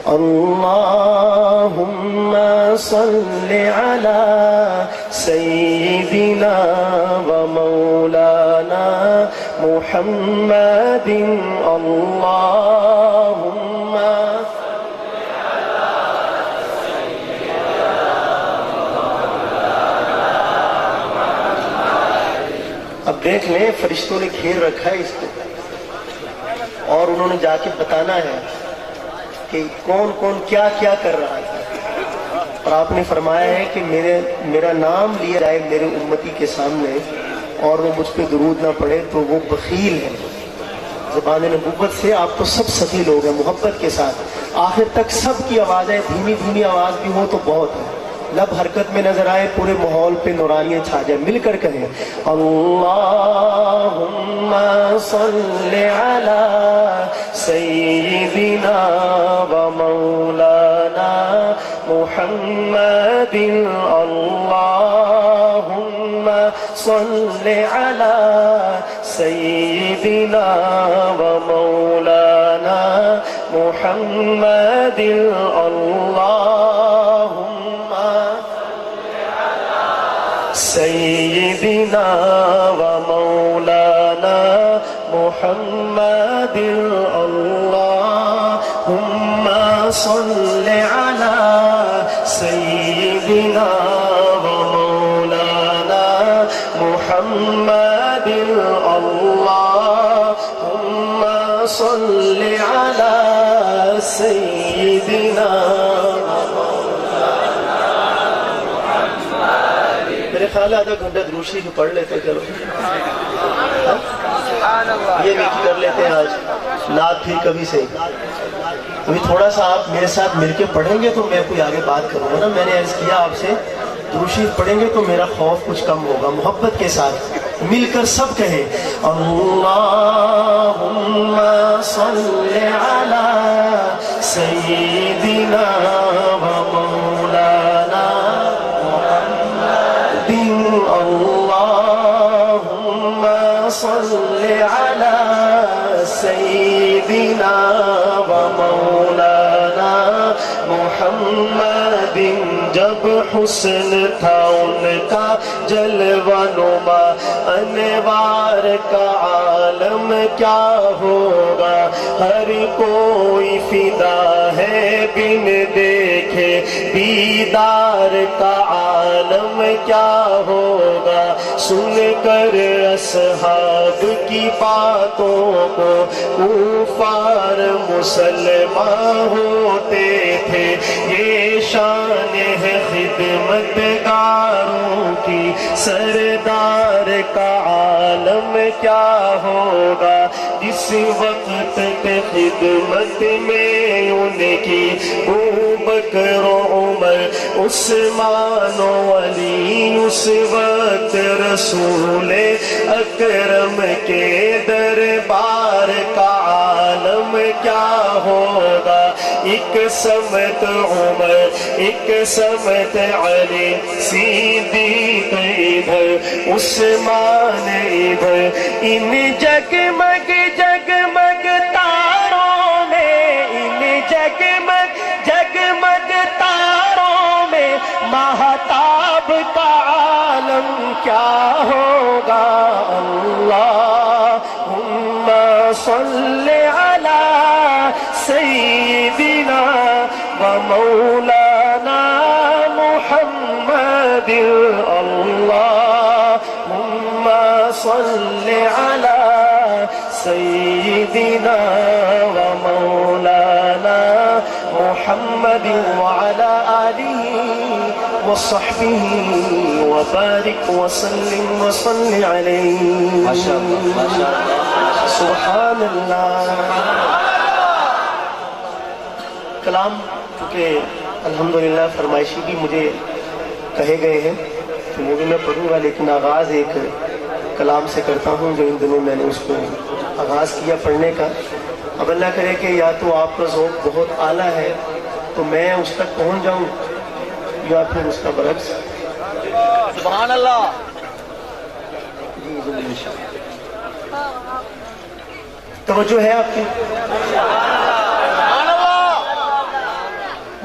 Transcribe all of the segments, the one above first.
اللهم صل على سيدنا ومولانا محمد اللهم اب دیکھ لیں فرشتوں نے گھیر رکھا ہے اس کو اور انہوں نے جا کے بتانا ہے کہ کون کون کیا کیا کر رہا تھا، اور آپ نے فرمایا ہے کہ میرا نام لیا جائے میرے امتی کے سامنے اور وہ مجھ پہ درود نہ پڑے تو وہ بخیل ہے۔ زبان نبوت سے آپ تو سب سخی لوگ ہیں، محبت کے ساتھ آخر تک سب کی آوازیں دھیمی دھیمی آواز بھی ہو تو بہت ہے، لب حرکت میں نظر آئے، پورے ماحول پہ نورانیت چھا جائے، مل کر کہیں اللہم صل علی سیدنا و مولانا محمد اللہم صل علی سیدنا و مولانا محمد اللہم سیدنا و مولانا محمد اللہم صل علی سیدنا و مولانا محمد اللہم صل علی سیدنا میرے خیال ہے آدھا گھنٹہ درود شریف پڑھ لیتے، چلو یہ نیکی کر لیتے ہیں آج، نعت پھر کبھی سے ابھی تھوڑا سا آپ میرے ساتھ مل کے پڑھیں گے تو میں کوئی آگے بات کروں گا نا۔ میں نے عرض کیا آپ سے درود شریف پڑھیں گے تو میرا خوف کچھ کم ہوگا، محبت کے ساتھ مل کر سب کہیں اللہم صل علی سیدنا و مولانا اللہم صل علی سیدنا و مولانا محمد۔ جب حسن تھا ان کا جلوہ نما، انوار کا عالم کیا ہوگا، ہر کوئی فدا ہے بن دیکھے دیدار کا عالم کیا ہوگا۔ سن کر اصحاب کی باتوں کو کفار مسلمان ہوتے تھے، یہ شان ہے خدمت گاروں کی، سردار کا عالم کیا ہوگا۔ جس وقت تک خدمت میں ان کی ابوبکر و عمر عثمان و علی، اس وقت رسول اکرم کے دربار کا عالم کیا ہوگا۔ ایک سمت عمر ایک سمت علی، صدیق ادھر عثمان ادھر، ان جگمگ جگمگ تاروں میں، ان جگمگ جگمگ تاروں میں مہتاب کا عالم کیا ہوگا۔ اللہم صل علی سیدنا و مولانا محمد اللہم صل علی سیدنا و مولانا محمد وعلى آلہ وصحبہ وبارک وسلم وصل علیہ۔ سبحان اللہ۔ کلام چونکہ الحمدللہ فرمائشی بھی مجھے کہے گئے ہیں تو وہ بھی میں پڑھوں گا، لیکن آغاز ایک کلام سے کرتا ہوں جو ان دنوں میں نے اس کو آغاز کیا پڑھنے کا۔ اب اللہ کرے کہ یا تو آپ کا ذوق بہت اعلیٰ ہے تو میں اس تک پہنچ جاؤں، یا پھر اس کا برعکس۔ سبحان اللہ۔ توجہ ہے آپ کی؟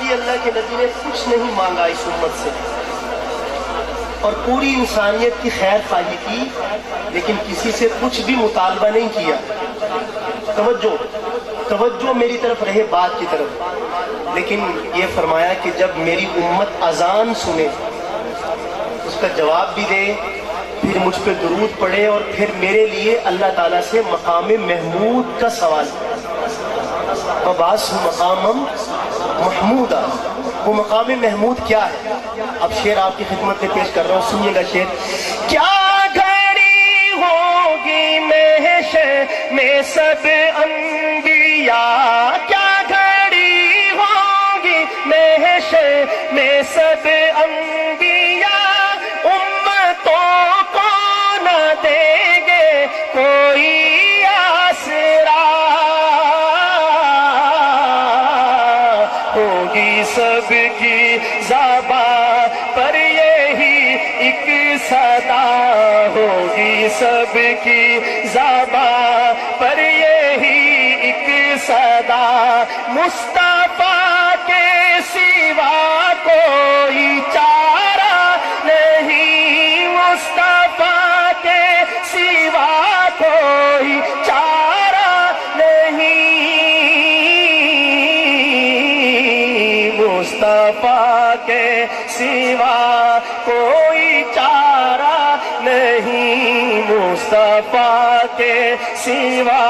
جی اللہ کے نبی نے کچھ نہیں مانگا اس امت سے اور پوری انسانیت کی خیر خواہی کی، لیکن کسی سے کچھ بھی مطالبہ نہیں کیا۔ توجہ میری طرف رہے بات کی طرف، لیکن یہ فرمایا کہ جب میری امت اذان سنے اس کا جواب بھی دے، پھر مجھ پہ درود پڑھے اور پھر میرے لیے اللہ تعالیٰ سے مقام محمود کا سوال۔ وبعث مقامم محمودا، وہ مقام محمود کیا ہے؟ اب شعر آپ کی خدمت میں پیش کر رہا ہوں، سنیے گا شعر۔ کیا گھڑی ہوگی محشر میں سب انبیاء، کیا گھڑی ہوگی محشر میں سب انبیاء، امتوں کو نہ دیں گے کوئی آسرا، ہوگی سب کی زبان پر یہی ایک صدا، ہوگی سب کی زبان پر یہی ایک صدا، مصطفیٰ کے سوا کوئی چارہ نہیں، مصطفیٰ کے سوا کوئی چارہ نہیں، مصطفیٰ کے سوا کوئی چارہ نہیں، مصطفیٰ کے سوا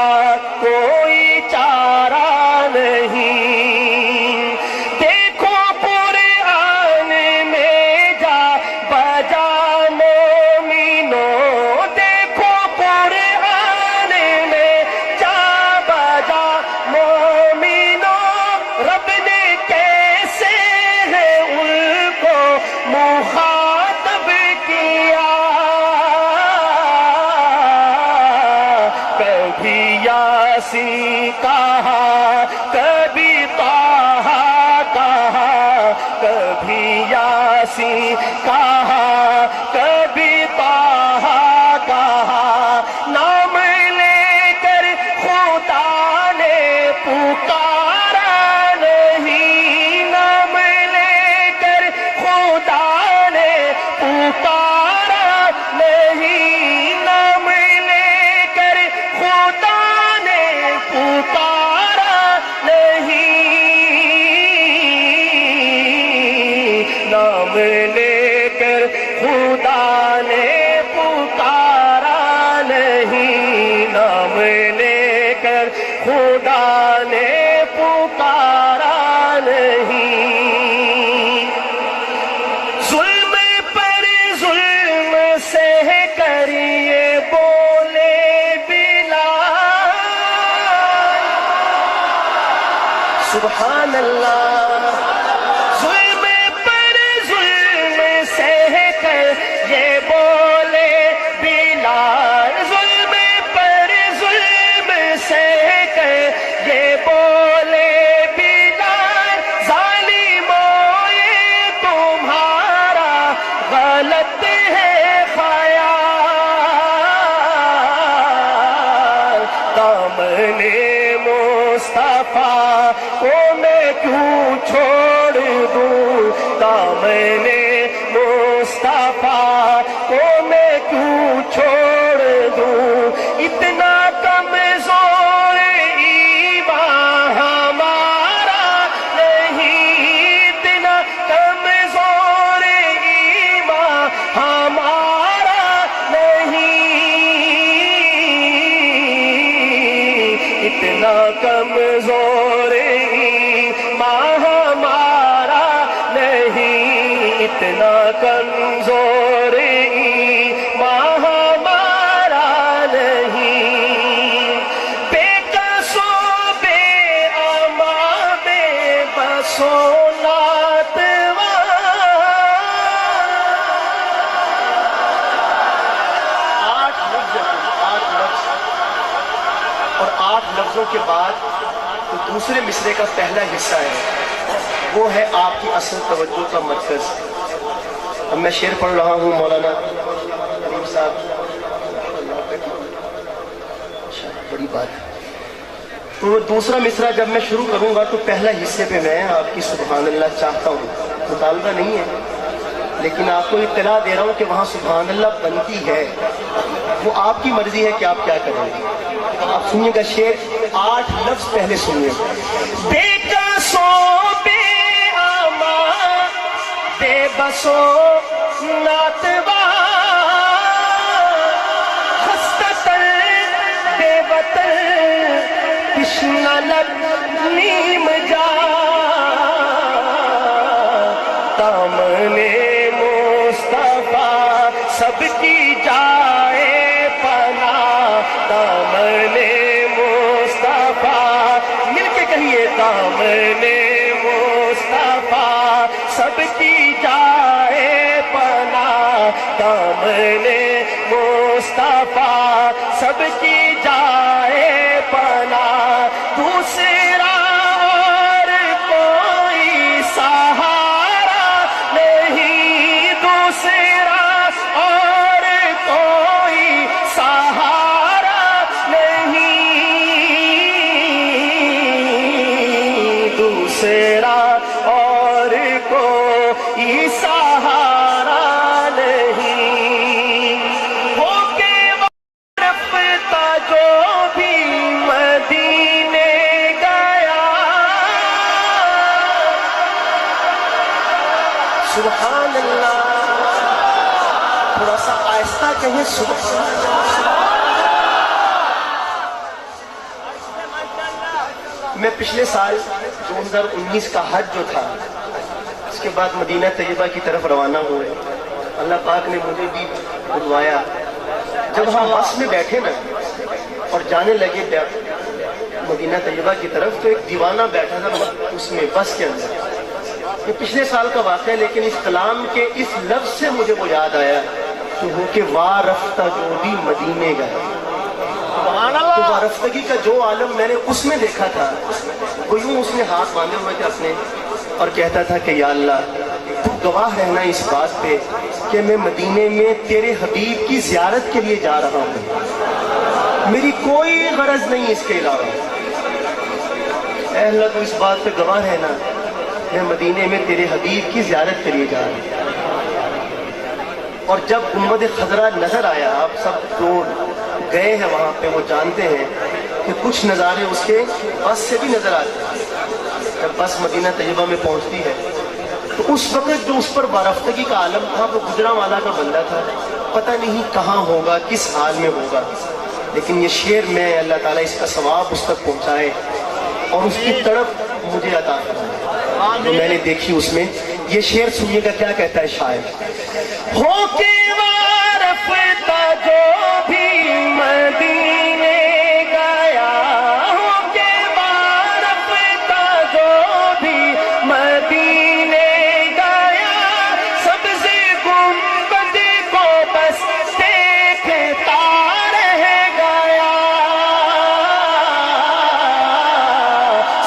کوئی چارہ نہیں۔ دیکھو قرآن میں جا بجا مومنوں، دیکھو قرآن میں جا بجا مومنوں، رب نے کیسے ہے ان کو مخاطب کیا، کبھی یاسین کہا، کبھی طہ کہا، کبھی یاسین کہا، کبھی طہ کہا، نام لے کر خدا نے پکارا نہیں، نام لے کر خدا نے پکارا نہیں، نام لے کر خدا نے پکارا نہیں، نام لے کر خدا نے پکارا نہیں، نام لے کر خدا نے پکارا نہیں۔ ظلم پر ظلم سہ کر یہ بولے بلال، سبحان اللہ، ظلم پر ظلم سہ کر یہ بولے بلال، ظلم پر ظلم سہ کر یہ بولے بلال، ظالموں یہ تمہارا غلط ہے خیال، دامن مصطفیٰ کو میں کیوں چھوڑ دوں، دامن مصطفیٰ کو میں کیوں چھوڑ دوں، اتنا کمزور ایمان ہمارا نہیں، اتنا کمزور ایمان ہمارا نہیں، اتنا کمزور ایمان ہمارا نہیں، اتنا کمزور ایمان ہمارا نہیں، بے کس و بے اما بے بس و ناتواں، 8 لفظ اور 8 لفظوں کے بعد تو دوسرے مصرے کا پہلا حصہ ہے، وہ ہے آپ کی اصل توجہ کا مرکز۔ اب میں شعر پڑھ رہا ہوں، مولانا کریم صاحب، بڑی بات ہے۔ تو وہ دوسرا مصرع جب میں شروع کروں گا تو پہلا حصے پہ میں آپ کی سبحان اللہ چاہتا ہوں، مطالبہ نہیں ہے، لیکن آپ کو اطلاع دے رہا ہوں کہ وہاں سبحان اللہ بنتی ہے، وہ آپ کی مرضی ہے کہ آپ کیا کریں گے۔ آپ سنیے گا شعر، 8 لفظ پہلے سنیے۔ بے کسو بے آما بے بسو ناتوا خستتر بے وطن کشنا لگ نیم جا دامنے مصطفیٰ سب کی جائے پناہ، دامنے مصطفیٰ، مل کے کہیے دامنے مصطفیٰ سب کی جائے پناہ، دامنے مصطفیٰ سب کی جائے پناہ، دوسرا اور کوئی سہارا نہیں، دوسرا اور کوئی سہارا نہیں، دوسرا اور کوئی سہارا نہیں، ہو کے رفتہ جو بھی مدینے گیا، سبحان اللہ، تھوڑا سا آہستہ کہیں سبحان اللہ۔ میں پچھلے سال 2019 کا حج جو تھا، اس کے بعد مدینہ طیبہ کی طرف روانہ ہوئے، اللہ پاک نے مجھے بھی بلوایا۔ جب ہم بس میں بیٹھے نا اور جانے لگے مدینہ طیبہ کی طرف، تو ایک دیوانہ بیٹھا تھا اس میں بس کے اندر۔ یہ پچھلے سال کا واقعہ ہے، لیکن اس کلام کے اس لفظ سے مجھے وہ یاد آیا کہ ہو کہ وا رفتہ جو بھی مدینے گئے، تو وارفتگی کا جو عالم میں نے اس میں دیکھا تھا، وہ یوں اس نے ہاتھ باندھے ہوئے تھے اپنے اور کہتا تھا کہ یا اللہ تو گواہ رہنا اس بات پہ کہ میں مدینے میں تیرے حبیب کی زیارت کے لیے جا رہا ہوں، میری کوئی غرض نہیں اس کے علاوہ۔ اے اللہ تو اس بات پہ گواہ رہنا میں مدینے میں تیرے حبیب کی زیارت کے لیے جا رہا ہوں۔ اور جب گنبد خضرا نظر آیا، آپ سب جو گئے ہیں وہاں پہ وہ جانتے ہیں کہ کچھ نظارے اس کے بس سے بھی نظر آتے ہیں۔ جب بس مدینہ طیبہ میں پہنچتی ہے تو اس وقت جو اس پر وارفتگی کا عالم تھا وہ گجرانوالہ کا بندہ تھا، پتہ نہیں کہاں ہوگا، کس حال میں ہوگا، لیکن یہ شعر میں اللہ تعالیٰ اس کا ثواب اس تک پہنچائے اور اس کی تڑپ مجھے عطا فرمائے۔ تو میں نے دیکھی اس میں یہ شعر، سنیے گا کیا کہتا ہے شاعر۔ ہو کے وارفتہ جو بھی مدینے گیا، ہو کے وارفتہ جو بھی مدینے گیا، سبز گنبد کو بس دیکھتا رہ گیا،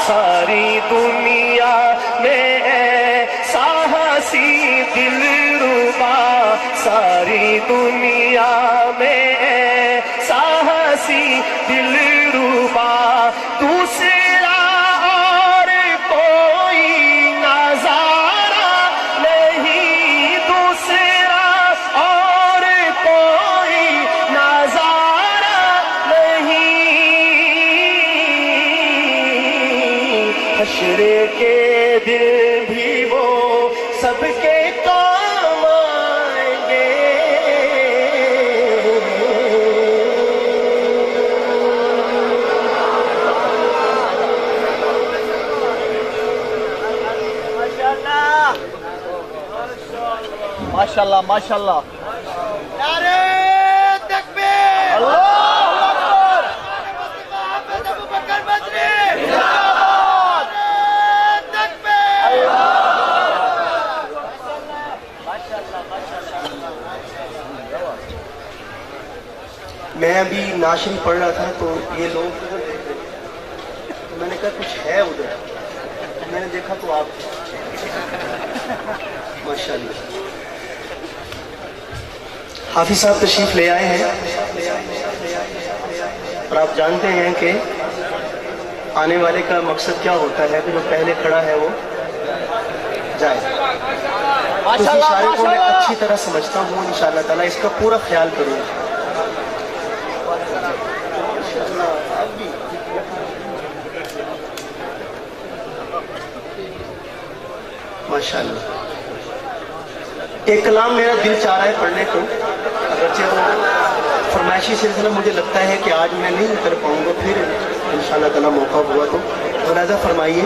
ساری دنیا میں ایسا ہنسی دلربا، ساری دنیا میں ایسا ہنسی دلربا، دوسرا اور کوئی نظارہ نہیں، دوسرا اور کوئی نظارہ نہیں، حشر کے دن بھی وہ سب کے کام آئیں گے۔ ماشاءاللہ ماشاءاللہ، نعرہ تکبیر، اللہ اکبر، محمد ابو بکر بدری، نعرہ تکبیر۔ میں ابھی ناشری پڑھ رہا تھا تو یہ لوگ ادھر دیکھ رہے تھے، تو میں نے کہا کچھ ہے ادھر، تو میں نے دیکھا تو آپ ماشاءاللہ۔ حافظ صاحب تشریف لے آئے ہیں اور آپ جانتے ہیں کہ آنے والے کا مقصد کیا ہوتا ہے کہ جو پہلے کھڑا ہے وہ جائے. اس اشارے کو میں اچھی طرح سمجھتا ہوں. انشاءاللہ تعالیٰ اس کا پورا خیال کروں گا. ماشاءاللہ. ایک کلام میرا دل چاہ رہا ہے پڑھنے کو، اگرچہ وہ فرمائشی سلسلہ مجھے لگتا ہے کہ آج میں نہیں کر پاؤں گا، پھر انشاءاللہ تعالیٰ موقع ہوا تو ملاحظہ فرمائیے.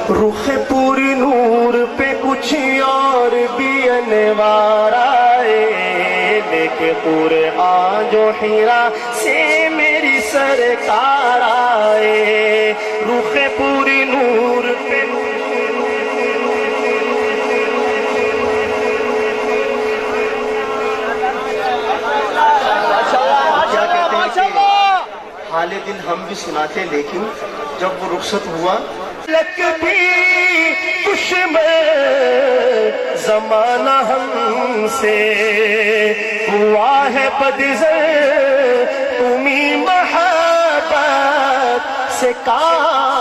رخ پوری نور پہ کچھ اور بھی انوار آئے، لیکن پورے آج و حرا سے میری سرکار آئے. رخ پوری نور پہ حال دل ہم بھی سناتے، لیکن جب وہ رخصت ہوا لک بھی دشمن زمانہ ہم سے ہوا ہے بدزر، تمہیں محبت سے کام